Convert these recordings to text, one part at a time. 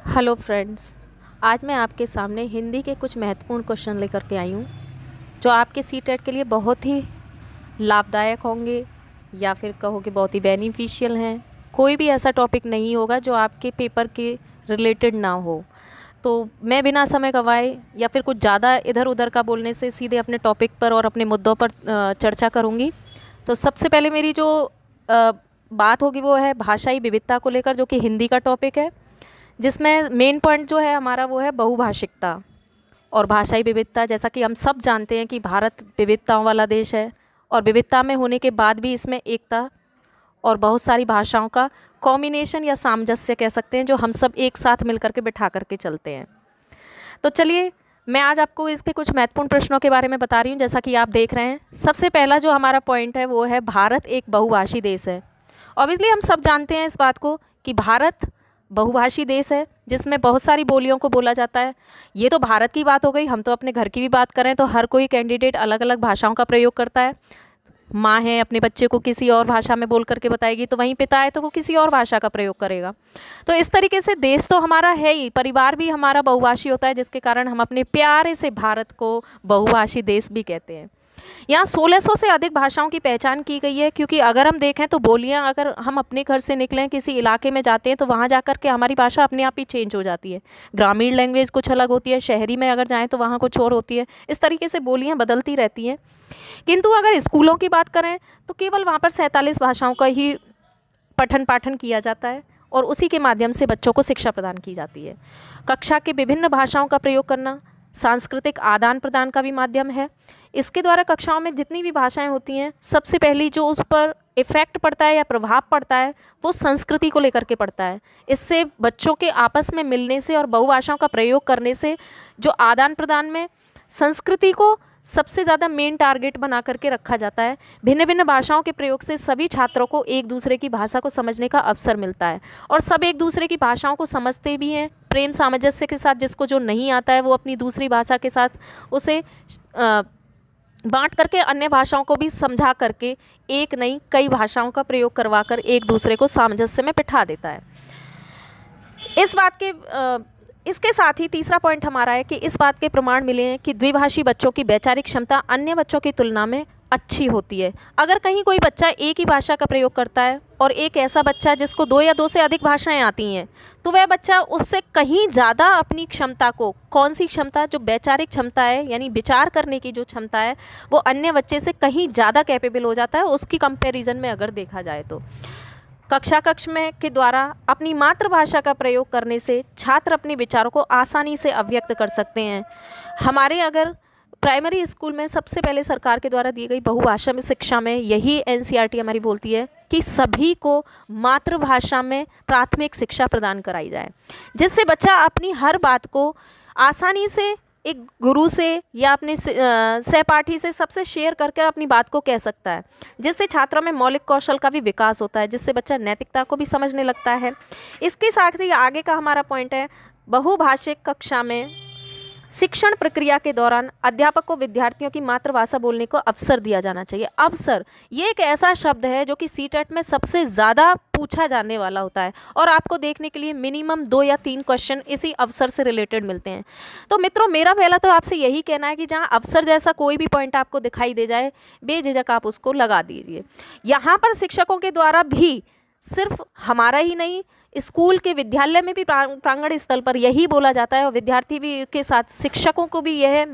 Hello friends. आज मैं आपके सामने हिंदी के कुछ महत्वपूर्ण क्वेश्चन लेकर के आई हूँ जो आपके सीटेट के लिए बहुत ही लाभदायक होंगे या फिर कहो कि बहुत ही बेनिफिशियल हैं। कोई भी ऐसा टॉपिक नहीं होगा जो आपके पेपर के रिलेटेड ना हो। तो मैं बिना समय गंवाए या फिर कुछ ज़्यादा इधर उधर का बोलने से सीधे अपने टॉपिक पर और अपने मुद्दों पर चर्चा करूँगी। तो सबसे पहले मेरी जो बात होगी वो है भाषाई विविधता को लेकर, जो कि हिंदी का टॉपिक है, जिसमें मेन पॉइंट जो है हमारा वो है बहुभाषिकता और भाषाई विविधता। जैसा कि हम सब जानते हैं कि भारत विविधताओं वाला देश है और विविधता में होने के बाद भी इसमें एकता और बहुत सारी भाषाओं का कॉम्बिनेशन या सामंजस्य कह सकते हैं, जो हम सब एक साथ मिल करके बिठा करके चलते हैं। तो चलिए, मैं आज आपको इसके कुछ महत्वपूर्ण प्रश्नों के बारे में बता रही हूँ। जैसा कि आप देख रहे हैं, सबसे पहला जो हमारा पॉइंट है वो है भारत एक बहुभाषी देश है। ऑब्वियसली हम सब जानते हैं इस बात को कि भारत बहुभाषी देश है जिसमें बहुत सारी बोलियों को बोला जाता है। ये तो भारत की बात हो गई। हम तो अपने घर की भी बात करें तो हर कोई कैंडिडेट अलग अलग भाषाओं का प्रयोग करता है। माँ है, अपने बच्चे को किसी और भाषा में बोल करके बताएगी, तो वहीं पिता है तो वो किसी और भाषा का प्रयोग करेगा। तो इस तरीके से देश तो हमारा है ही, परिवार भी हमारा बहुभाषी होता है, जिसके कारण हम अपने प्यारे से भारत को बहुभाषी देश भी कहते हैं। यहाँ 1600 से अधिक भाषाओं की पहचान की गई है, क्योंकि अगर हम देखें तो बोलियाँ, अगर हम अपने घर से निकलें किसी इलाके में जाते हैं तो वहाँ जाकर के हमारी भाषा अपने आप ही चेंज हो जाती है। ग्रामीण लैंग्वेज कुछ अलग होती है, शहरी में अगर जाएँ तो वहाँ कुछ और होती है। इस तरीके से बोलियाँ बदलती रहती हैं। किंतु अगर स्कूलों की बात करें तो केवल वहाँ पर 47 भाषाओं का ही पठन पाठन किया जाता है और उसी के माध्यम से बच्चों को शिक्षा प्रदान की जाती है। कक्षा के विभिन्न भाषाओं का प्रयोग करना सांस्कृतिक आदान प्रदान का भी माध्यम है। इसके द्वारा कक्षाओं में जितनी भी भाषाएं होती हैं, सबसे पहली जो उस पर इफ़ेक्ट पड़ता है या प्रभाव पड़ता है वो संस्कृति को लेकर के पड़ता है। इससे बच्चों के आपस में मिलने से और बहुभाषाओं का प्रयोग करने से जो आदान प्रदान में संस्कृति को सबसे ज़्यादा मेन टारगेट बना करके रखा जाता है। भिन्न भिन्न भाषाओं के प्रयोग से सभी छात्रों को एक दूसरे की भाषा को समझने का अवसर मिलता है और सब एक दूसरे की भाषाओं को समझते भी हैं प्रेम सामंजस्य के साथ। जिसको जो नहीं आता है वो अपनी दूसरी भाषा के साथ उसे बांट करके अन्य भाषाओं को भी समझा करके एक नहीं कई भाषाओं का प्रयोग करवा कर एक दूसरे को सामंजस्य में बिठा देता है। इस बात के इसके साथ ही तीसरा पॉइंट हमारा है कि इस बात के प्रमाण मिले हैं कि द्विभाषी बच्चों की वैचारिक क्षमता अन्य बच्चों की तुलना में अच्छी होती है। अगर कहीं कोई बच्चा एक ही भाषा का प्रयोग करता है और एक ऐसा बच्चा जिसको दो या दो से अधिक भाषाएं आती हैं, तो वह बच्चा उससे कहीं ज़्यादा अपनी क्षमता को, कौन सी क्षमता, जो वैचारिक क्षमता है यानी विचार करने की जो क्षमता है, वो अन्य बच्चे से कहीं ज़्यादा कैपेबल हो जाता है उसकी कंपैरिजन में अगर देखा जाए तो। कक्ष में के द्वारा अपनी मातृभाषा का प्रयोग करने से छात्र अपने विचारों को आसानी से अभिव्यक्त कर सकते हैं। हमारे अगर प्राइमरी स्कूल में सबसे पहले सरकार के द्वारा दी गई बहुभाषा में शिक्षा में यही एनसीईआरटी हमारी बोलती है कि सभी को मातृभाषा में प्राथमिक शिक्षा प्रदान कराई जाए, जिससे बच्चा अपनी हर बात को आसानी से एक गुरु से या अपने सहपाठी से सबसे शेयर करके अपनी बात को कह सकता है, जिससे छात्रों में मौलिक कौशल का भी विकास होता है, जिससे बच्चा नैतिकता को भी समझने लगता है। इसके साथ ही आगे का हमारा पॉइंट है बहुभाषिक कक्षा में शिक्षण प्रक्रिया के दौरान अध्यापक को विद्यार्थियों की मातृभाषा बोलने को अवसर दिया जाना चाहिए। अवसर ये एक ऐसा शब्द है जो कि सीटेट में सबसे ज़्यादा पूछा जाने वाला होता है और आपको देखने के लिए मिनिमम 2 या 3 क्वेश्चन इसी अवसर से रिलेटेड मिलते हैं। तो मित्रों, मेरा पहला तो आपसे यही कहना है कि जहाँ अवसर जैसा कोई भी पॉइंट आपको दिखाई दे जाए, बेझिझक आप उसको लगा दीजिए। यहाँ पर शिक्षकों के द्वारा भी सिर्फ हमारा ही नहीं, स्कूल के विद्यालय में भी प्रांगण स्थल पर यही बोला जाता है और विद्यार्थी भी के साथ शिक्षकों को भी यह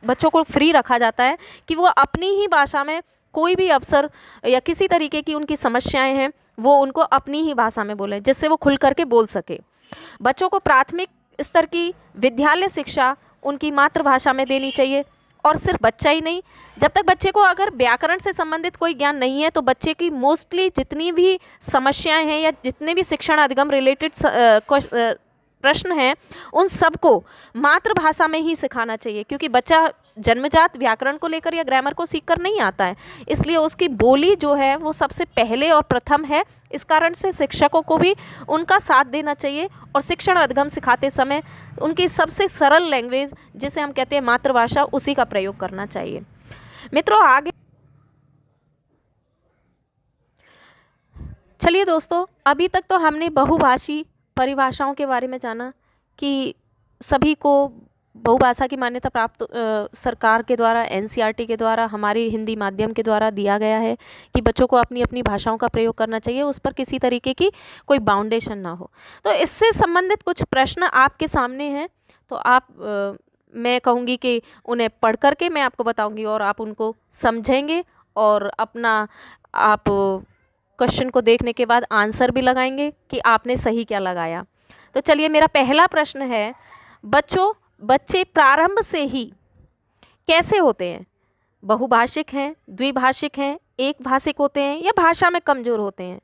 बच्चों को फ्री रखा जाता है कि वो अपनी ही भाषा में कोई भी अवसर या किसी तरीके की उनकी समस्याएं हैं वो उनको अपनी ही भाषा में बोलें, जिससे वो खुल करके बोल सके। बच्चों को प्राथमिक स्तर की विद्यालय शिक्षा उनकी मातृभाषा में देनी चाहिए। और सिर्फ बच्चा ही नहीं, जब तक बच्चे को अगर व्याकरण से संबंधित कोई ज्ञान नहीं है तो बच्चे की मोस्टली जितनी भी समस्याएं हैं या जितने भी शिक्षण अधिगम रिलेटेड प्रश्न हैं उन सबको मातृभाषा में ही सिखाना चाहिए, क्योंकि बच्चा जन्मजात व्याकरण को लेकर या ग्रामर को सीखकर नहीं आता है, इसलिए उसकी बोली जो है वो सबसे पहले और प्रथम है। इस कारण से शिक्षकों को भी उनका साथ देना चाहिए और शिक्षण अधिगम सिखाते समय उनकी सबसे सरल लैंग्वेज जिसे हम कहते हैं मातृभाषा, उसी का प्रयोग करना चाहिए। मित्रों, आगे चलिए दोस्तों, अभी तक तो हमने बहुभाषी परिभाषाओं के बारे में जाना कि सभी को बहुभाषा की मान्यता प्राप्त सरकार के द्वारा, एनसीईआरटी के द्वारा, हमारे हिंदी माध्यम के द्वारा दिया गया है कि बच्चों को अपनी अपनी भाषाओं का प्रयोग करना चाहिए, उस पर किसी तरीके की कोई बाउंडेशन ना हो। तो इससे संबंधित कुछ प्रश्न आपके सामने हैं, तो आप मैं कहूँगी कि उन्हें पढ़ करके मैं आपको बताऊँगी और आप उनको समझेंगे और अपना आप क्वेश्चन को देखने के बाद आंसर भी लगाएंगे कि आपने सही क्या लगाया। तो चलिए, मेरा पहला प्रश्न है, बच्चे प्रारंभ से ही कैसे होते हैं? बहुभाषिक हैं, द्विभाषिक हैं, एक भाषिक होते हैं या भाषा में कमज़ोर होते हैं?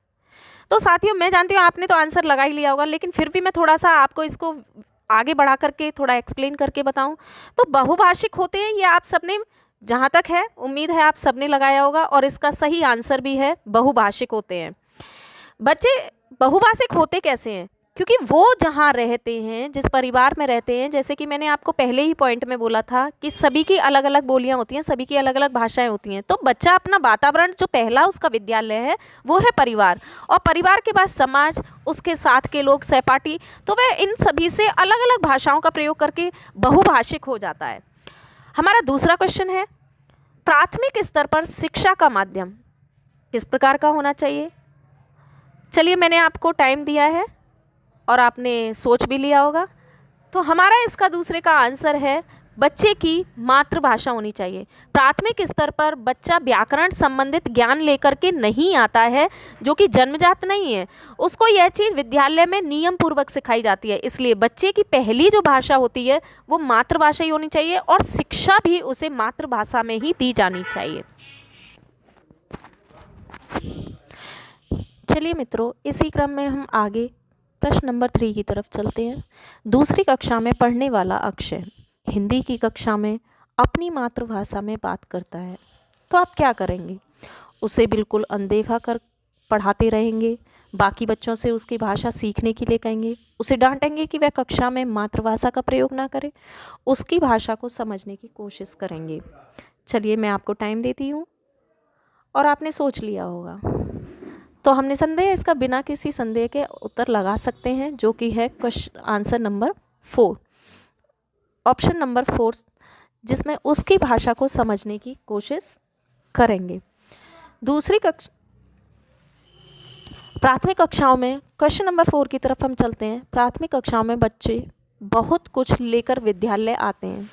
तो साथियों, मैं जानती हूँ आपने तो आंसर लगा ही लिया होगा, लेकिन फिर भी मैं थोड़ा सा आपको इसको आगे बढ़ा करके थोड़ा एक्सप्लेन करके बताऊँ। तो बहुभाषिक होते हैं, ये आप सबने, जहाँ तक है उम्मीद है आप सबने लगाया होगा, और इसका सही आंसर भी है बहुभाषिक होते हैं। बच्चे बहुभाषिक होते कैसे हैं? क्योंकि वो जहाँ रहते हैं, जिस परिवार में रहते हैं, जैसे कि मैंने आपको पहले ही पॉइंट में बोला था कि सभी की अलग अलग बोलियाँ होती हैं, सभी की अलग अलग भाषाएं होती हैं। तो बच्चा अपना वातावरण, जो पहला उसका विद्यालय है वो है परिवार, और परिवार के बाद समाज, उसके साथ के लोग, सहपाठी, तो वह इन सभी से अलग अलग भाषाओं का प्रयोग करके बहुभाषिक हो जाता है। हमारा दूसरा क्वेश्चन है, प्राथमिक स्तर पर शिक्षा का माध्यम किस प्रकार का होना चाहिए? चलिए, मैंने आपको टाइम दिया है और आपने सोच भी लिया होगा। तो हमारा इसका दूसरे का आंसर है, बच्चे की मातृभाषा होनी चाहिए। प्राथमिक स्तर पर बच्चा व्याकरण संबंधित ज्ञान लेकर के नहीं आता है, जो कि जन्मजात नहीं है, उसको यह चीज़ विद्यालय में नियम पूर्वक सिखाई जाती है। इसलिए बच्चे की पहली जो भाषा होती है वो मातृभाषा ही होनी चाहिए, और शिक्षा भी उसे मातृभाषा में ही दी जानी चाहिए। चलिए मित्रों, इसी क्रम में हम आगे प्रश्न नंबर 3 की तरफ चलते हैं। दूसरी कक्षा में पढ़ने वाला अक्षय हिंदी की कक्षा में अपनी मातृभाषा में बात करता है, तो आप क्या करेंगे? उसे बिल्कुल अनदेखा कर पढ़ाते रहेंगे, बाकी बच्चों से उसकी भाषा सीखने के लिए कहेंगे, उसे डांटेंगे कि वह कक्षा में मातृभाषा का प्रयोग ना करे, उसकी भाषा को समझने की कोशिश करेंगे? चलिए, मैं आपको टाइम देती हूँ और आपने सोच लिया होगा, तो हम निसंदेह इसका बिना किसी संदेह के उत्तर लगा सकते हैं, जो कि है आंसर नंबर 4, ऑप्शन नंबर 4, जिसमें उसकी भाषा को समझने की कोशिश करेंगे। प्राथमिक कक्षाओं में क्वेश्चन नंबर 4 की तरफ हम चलते हैं। प्राथमिक कक्षाओं में बच्चे बहुत कुछ लेकर विद्यालय आते हैं।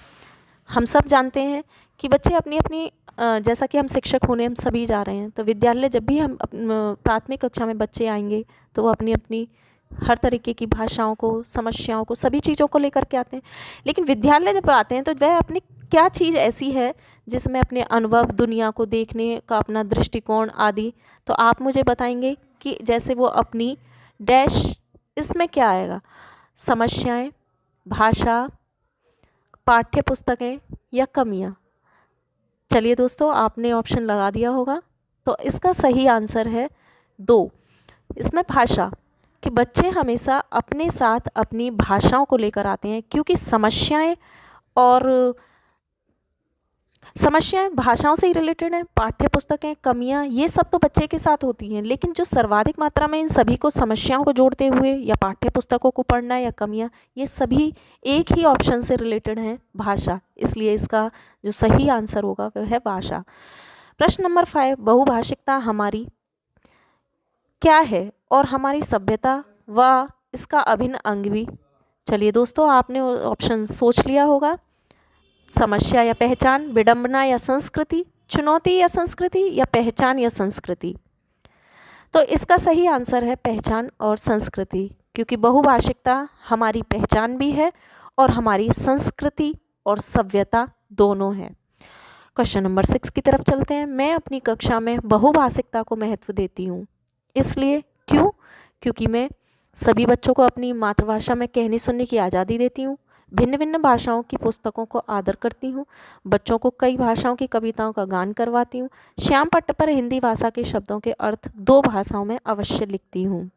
हम सब जानते हैं कि बच्चे अपनी अपनी, जैसा कि हम शिक्षक होने हम सभी जा रहे हैं, तो विद्यालय जब भी हम प्राथमिक कक्षा में बच्चे आएंगे तो वो अपनी अपनी हर तरीके की भाषाओं को, समस्याओं को, सभी चीज़ों को लेकर के आते हैं। लेकिन विद्यालय जब आते हैं तो वह अपनी क्या चीज़ ऐसी है जिसमें अपने अनुभव, दुनिया को देखने का अपना दृष्टिकोण आदि, तो आप मुझे बताएंगे कि जैसे वो अपनी डैश, इसमें क्या आएगा? समस्याएं, भाषा, पाठ्य पुस्तकें या कमियां? चलिए दोस्तों, आपने ऑप्शन लगा दिया होगा, तो इसका सही आंसर है 2, इसमें भाषा, कि बच्चे हमेशा अपने साथ अपनी भाषाओं को लेकर आते हैं, क्योंकि समस्याएं भाषाओं से ही रिलेटेड हैं। पाठ्य पुस्तकें, कमियां, ये सब तो बच्चे के साथ होती हैं, लेकिन जो सर्वाधिक मात्रा में इन सभी को, समस्याओं को जोड़ते हुए या पाठ्य पुस्तकों को पढ़ना या कमियां, ये सभी एक ही ऑप्शन से रिलेटेड हैं, भाषा। इसलिए इसका जो सही आंसर होगा वह है भाषा। प्रश्न नंबर 5, बहुभाषिकता हमारी क्या है और हमारी सभ्यता व इसका अभिन्न अंग भी? चलिए दोस्तों, आपने ऑप्शन सोच लिया होगा। समस्या या पहचान, विडंबना या संस्कृति, चुनौती या संस्कृति, या पहचान या संस्कृति? तो इसका सही आंसर है पहचान और संस्कृति, क्योंकि बहुभाषिकता हमारी पहचान भी है और हमारी संस्कृति और सभ्यता दोनों है। क्वेश्चन नंबर 6 की तरफ चलते हैं। मैं अपनी कक्षा में बहुभाषिकता को महत्व देती हूँ, इसलिए क्यों? क्योंकि मैं सभी बच्चों को अपनी मातृभाषा में कहने सुनने की आज़ादी देती हूँ, भिन्न भिन्न भाषाओं की पुस्तकों को आदर करती हूँ, बच्चों को कई भाषाओं की कविताओं का गान करवाती हूँ, श्याम पट्ट पर हिंदी भाषा के शब्दों के अर्थ 2 भाषाओं में अवश्य लिखती हूँ।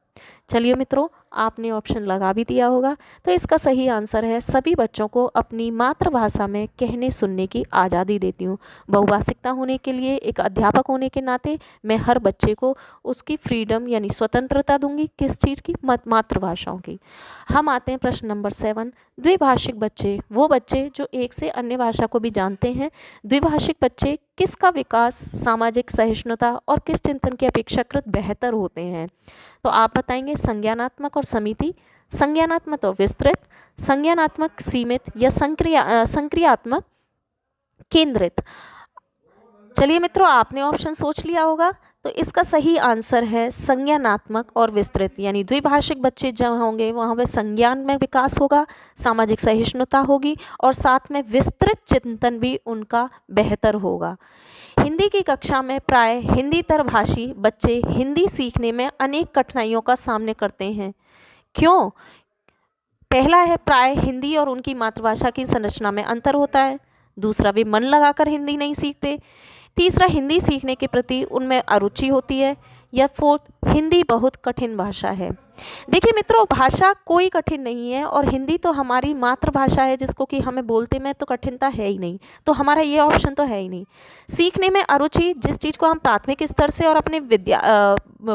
चलिए मित्रों, आपने ऑप्शन लगा भी दिया होगा, तो इसका सही आंसर है सभी बच्चों को अपनी मातृभाषा में कहने सुनने की आज़ादी देती हूँ। बहुभाषिकता होने के लिए एक अध्यापक होने के नाते मैं हर बच्चे को उसकी फ्रीडम यानी स्वतंत्रता दूंगी। किस चीज़ की? मातृभाषाओं की। हम आते हैं प्रश्न नंबर 7। द्विभाषिक बच्चे वो बच्चे जो एक से अन्य भाषा को भी जानते हैं। द्विभाषिक बच्चे किसका विकास सामाजिक सहिष्णुता और किस चिंतन के अपेक्षाकृत बेहतर होते हैं? तो आप बताएंगे संज्ञानात्मक और समिति, संज्ञानात्मक और विस्तृत, संज्ञानात्मक सीमित या संक्रियात्मक केंद्रित। चलिए मित्रों, आपने ऑप्शन सोच लिया होगा, तो इसका सही आंसर है संज्ञानात्मक और विस्तृत। यानी द्विभाषिक बच्चे जहाँ होंगे वहाँ पे संज्ञान में विकास होगा, सामाजिक सहिष्णुता होगी और साथ में विस्तृत चिंतन भी उनका बेहतर होगा। हिंदी की कक्षा में प्राय हिंदीतर भाषी बच्चे हिंदी सीखने में अनेक कठिनाइयों का सामना करते हैं। क्यों? पहला है प्राय हिंदी और उनकी मातृभाषा की संरचना में अंतर होता है। दूसरा, वे मन लगाकर हिंदी नहीं सीखते। तीसरा, हिंदी सीखने के प्रति उनमें अरुचि होती है। या फोर्थ, हिंदी बहुत कठिन भाषा है। देखिए मित्रों, भाषा कोई कठिन नहीं है और हिंदी तो हमारी मातृभाषा है जिसको कि हमें बोलते में तो कठिनता है ही नहीं, तो हमारा ये ऑप्शन तो है ही नहीं। सीखने में अरुचि, जिस चीज़ को हम प्राथमिक स्तर से और अपने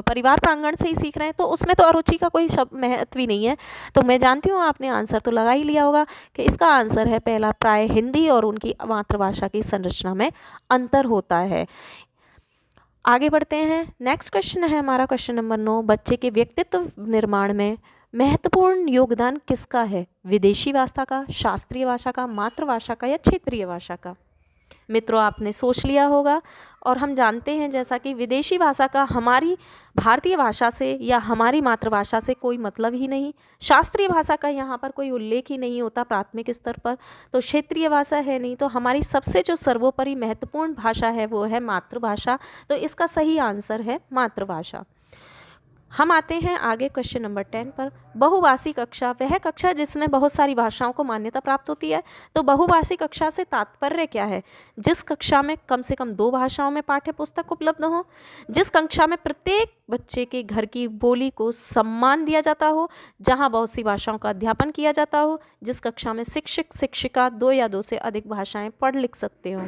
परिवार प्रांगण से ही सीख रहे हैं तो उसमें तो अरुचि का कोई शब्द महत्व ही नहीं है। तो मैं जानती हूँ आपने आंसर तो लगा ही लिया होगा कि इसका आंसर है पहला, प्राय हिंदी और उनकी मातृभाषा की संरचना में अंतर होता है। आगे बढ़ते हैं। नेक्स्ट क्वेश्चन है हमारा क्वेश्चन नंबर 9। बच्चे के व्यक्तित्व निर्माण में महत्वपूर्ण योगदान किसका है? विदेशी भाषा का, शास्त्रीय भाषा का, मातृभाषा का या क्षेत्रीय भाषा का? मित्रों, आपने सोच लिया होगा और हम जानते हैं जैसा कि विदेशी भाषा का हमारी भारतीय भाषा से या हमारी मातृभाषा से कोई मतलब ही नहीं। शास्त्रीय भाषा का यहाँ पर कोई उल्लेख ही नहीं होता प्राथमिक स्तर पर, तो क्षेत्रीय भाषा है नहीं। तो हमारी सबसे जो सर्वोपरि महत्वपूर्ण भाषा है वो है मातृभाषा। तो इसका सही आंसर है मातृभाषा। हम आते हैं आगे क्वेश्चन नंबर 10 पर। बहुभाषी कक्षा वह कक्षा जिसमें बहुत सारी भाषाओं को मान्यता प्राप्त होती है। तो बहुभाषी कक्षा से तात्पर्य क्या है? जिस कक्षा में कम से कम 2 भाषाओं में पाठ्य पुस्तक उपलब्ध हो, जिस कक्षा में प्रत्येक बच्चे के घर की बोली को सम्मान दिया जाता हो, जहां बहुत सी भाषाओं का अध्यापन किया जाता हो, जिस कक्षा में शिक्षक शिक्षिका 2 या 2 से अधिक भाषाएं पढ़ लिख सकते हो।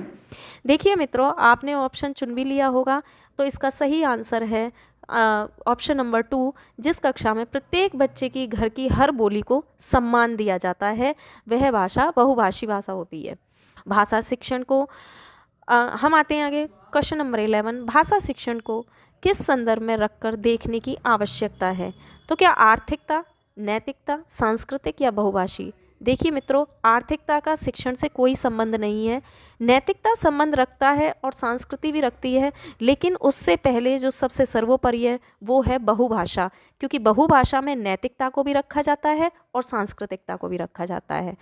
देखिए मित्रों, आपने ऑप्शन चुन भी लिया होगा, तो इसका सही आंसर है ऑप्शन नंबर 2, जिस कक्षा में प्रत्येक बच्चे की घर की हर बोली को सम्मान दिया जाता है वह भाषा बहुभाषी भाषा होती है। भाषा शिक्षण को हम आते हैं आगे क्वेश्चन नंबर 11। भाषा शिक्षण को किस संदर्भ में रखकर देखने की आवश्यकता है? तो क्या आर्थिकता, नैतिकता, सांस्कृतिक या बहुभाषी? देखिए मित्रों, आर्थिकता का शिक्षण से कोई संबंध नहीं है। नैतिकता संबंध रखता है और संस्कृति भी रखती है, लेकिन उससे पहले जो सबसे सर्वोपरि है वो है बहुभाषा, क्योंकि बहुभाषा में नैतिकता को भी रखा जाता है और सांस्कृतिकता को भी रखा जाता है।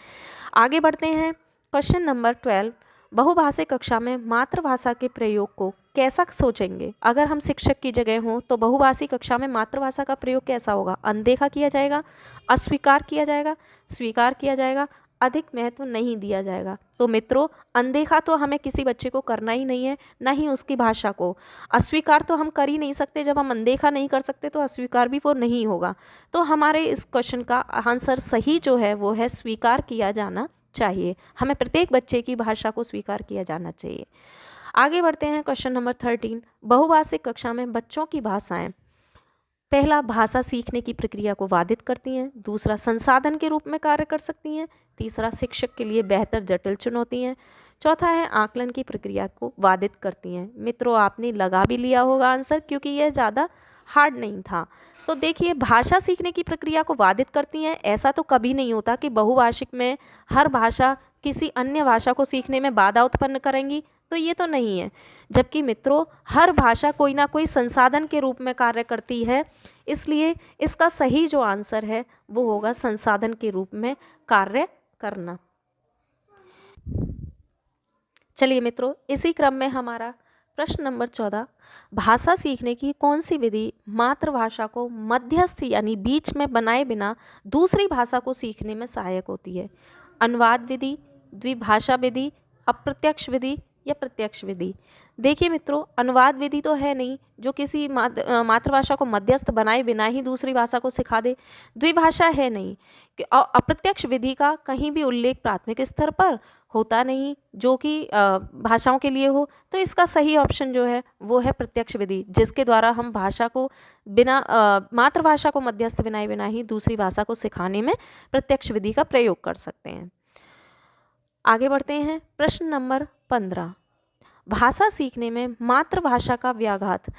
आगे बढ़ते हैं क्वेश्चन नंबर 12। बहुभाषिक कक्षा में मातृभाषा के प्रयोग को कैसा सोचेंगे? अगर हम शिक्षक की जगह हों तो बहुभाषी कक्षा में मातृभाषा का प्रयोग कैसा होगा? अनदेखा किया जाएगा, अस्वीकार किया जाएगा, स्वीकार किया जाएगा, अधिक महत्व नहीं दिया जाएगा? तो मित्रों, अनदेखा तो हमें किसी बच्चे को करना ही नहीं है, ना ही उसकी भाषा को। अस्वीकार तो हम कर ही नहीं सकते। जब हम अनदेखा नहीं कर सकते तो अस्वीकार भी वो नहीं होगा। तो हमारे इस क्वेश्चन का आंसर सही जो है वो है स्वीकार किया जाना चाहिए। हमें प्रत्येक बच्चे की भाषा को स्वीकार किया जाना चाहिए। आगे बढ़ते हैं क्वेश्चन नंबर 13। बहुभाषिक कक्षा में बच्चों की भाषाएं पहला, भाषा सीखने की प्रक्रिया को बाधित करती हैं। दूसरा, संसाधन के रूप में कार्य कर सकती हैं। तीसरा, शिक्षक के लिए बेहतर जटिल चुनौती हैं। चौथा है, आकलन की प्रक्रिया को बाधित करती हैं। मित्रों, आपने लगा भी लिया होगा आंसर, क्योंकि यह ज़्यादा हार्ड नहीं था। तो देखिए, भाषा सीखने की प्रक्रिया को बाधित करती हैं, ऐसा तो कभी नहीं होता कि बहुभाषिक में हर भाषा किसी अन्य भाषा को सीखने में बाधा उत्पन्न करेंगी, तो ये तो नहीं है। जबकि मित्रों, हर भाषा कोई ना कोई संसाधन के रूप में कार्य करती है, इसलिए इसका सही जो आंसर है वो होगा संसाधन के रूप में कार्य करना। चलिए मित्रों, इसी क्रम में हमारा प्रश्न नंबर 14। भाषा सीखने की कौन सी विधि मातृभाषा को मध्यस्थ यानी बीच में बनाए बिना दूसरी भाषा को सीखने में सहायक होती है? अनुवाद विधि, द्विभाषा विधि, अप्रत्यक्ष विधि या प्रत्यक्ष विधि। देखिए मित्रों, अनुवाद विधि तो है नहीं जो किसी मातृभाषा को मध्यस्थ बनाए बिना ही दूसरी भाषा को सिखा दे। द्विभाषा है नहीं कि अप्रत्यक्ष विधि का कहीं भी उल्लेख प्राथमिक स्तर पर होता नहीं जो कि भाषाओं के लिए हो। तो इसका सही ऑप्शन जो है वो है प्रत्यक्ष विधि, जिसके द्वारा हम भाषा को बिना मातृभाषा को मध्यस्थ बनाए बिना ही दूसरी भाषा को सिखाने में प्रत्यक्ष विधि का प्रयोग कर सकते हैं। आगे बढ़ते हैं। प्रश्न नंबर 15, भाषा सीखने में मातृभाषा का व्याघात।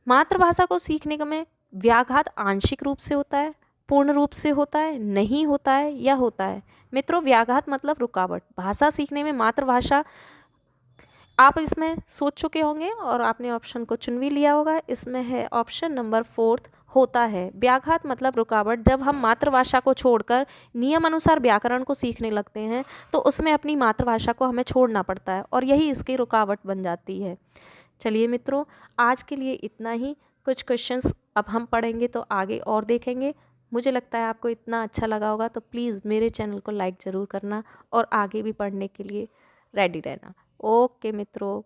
मातृभाषा को सीखने में व्याघात आंशिक रूप से होता है, पूर्ण रूप से होता है, नहीं होता है या होता है। मित्रों, व्याघात मतलब रुकावट। भाषा सीखने में मातृभाषा, आप इसमें सोच चुके होंगे और आपने ऑप्शन को चुन भी लिया होगा। इसमें है ऑप्शन नंबर 4, होता है। व्याघात मतलब रुकावट। जब हम मातृभाषा को छोड़कर नियम अनुसार व्याकरण को सीखने लगते हैं तो उसमें अपनी मातृभाषा को हमें छोड़ना पड़ता है और यही इसकी रुकावट बन जाती है। चलिए मित्रों, आज के लिए इतना ही। कुछ क्वेश्चंस अब हम पढ़ेंगे तो आगे और देखेंगे। मुझे लगता है आपको इतना अच्छा लगा होगा, तो प्लीज़ मेरे चैनल को लाइक ज़रूर करना और आगे भी पढ़ने के लिए रेडी रहना। ओके मित्रों।